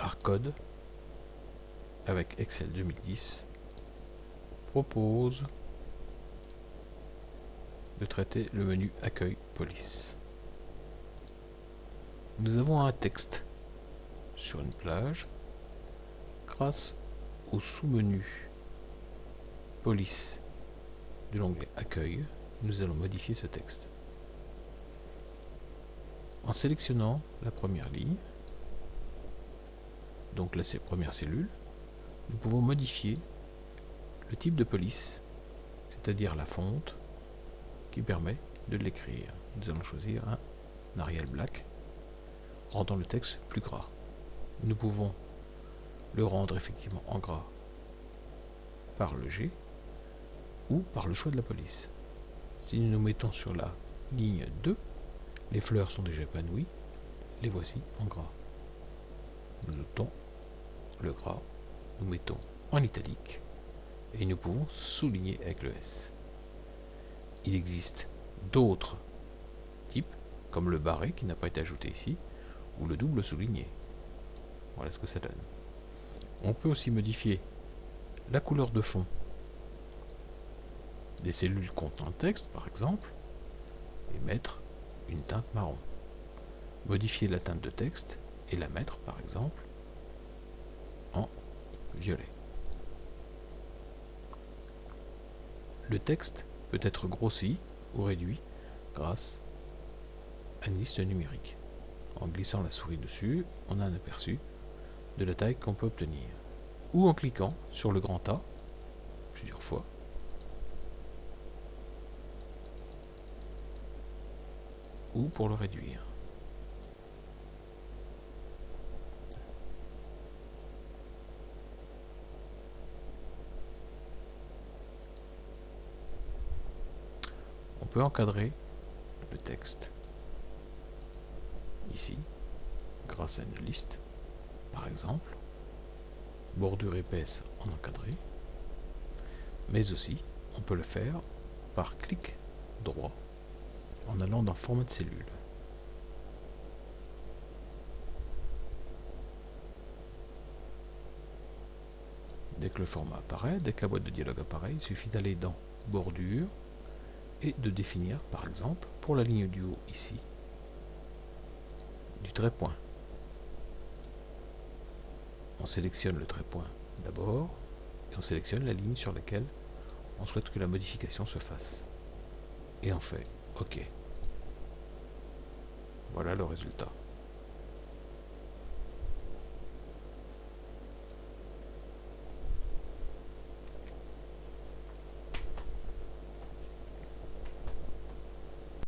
Arcode avec Excel 2010 propose de traiter le menu Accueil Police. Nous avons un texte sur une plage. Grâce au sous-menu Police de l'onglet Accueil, nous allons modifier ce texte. En sélectionnant la première ligne, donc la première cellule, nous pouvons modifier le type de police, c'est-à-dire la fonte qui permet de l'écrire. Nous allons choisir un Arial Black, rendant le texte plus gras. Nous pouvons le rendre effectivement en gras par le G ou par le choix de la police. Si nous nous mettons sur la ligne 2, les fleurs sont déjà épanouies, les voici en gras. Nous notons le gras, nous mettons en italique et nous pouvons souligner avec le S. Il existe d'autres types, comme le barré qui n'a pas été ajouté ici, ou le double souligné. Voilà ce que ça donne. On peut aussi modifier la couleur de fond des cellules contenant le texte, par exemple, et mettre une teinte marron. Modifier la teinte de texte et la mettre, par exemple, en violet. Le texte peut être grossi ou réduit grâce à une liste numérique. En glissant la souris dessus, on a un aperçu de la taille qu'on peut obtenir. Ou en cliquant sur le grand A plusieurs fois. Ou pour le réduire. On peut encadrer le texte ici grâce à une liste, par exemple, bordure épaisse en encadré, mais aussi on peut le faire par clic droit en allant dans format de cellule. Dès que le format apparaît, dès que la boîte de dialogue apparaît, il suffit d'aller dans bordure et de définir, par exemple, pour la ligne du haut ici, du trait-point. On sélectionne le trait-point d'abord et on sélectionne la ligne sur laquelle on souhaite que la modification se fasse. Et on fait OK. Voilà le résultat.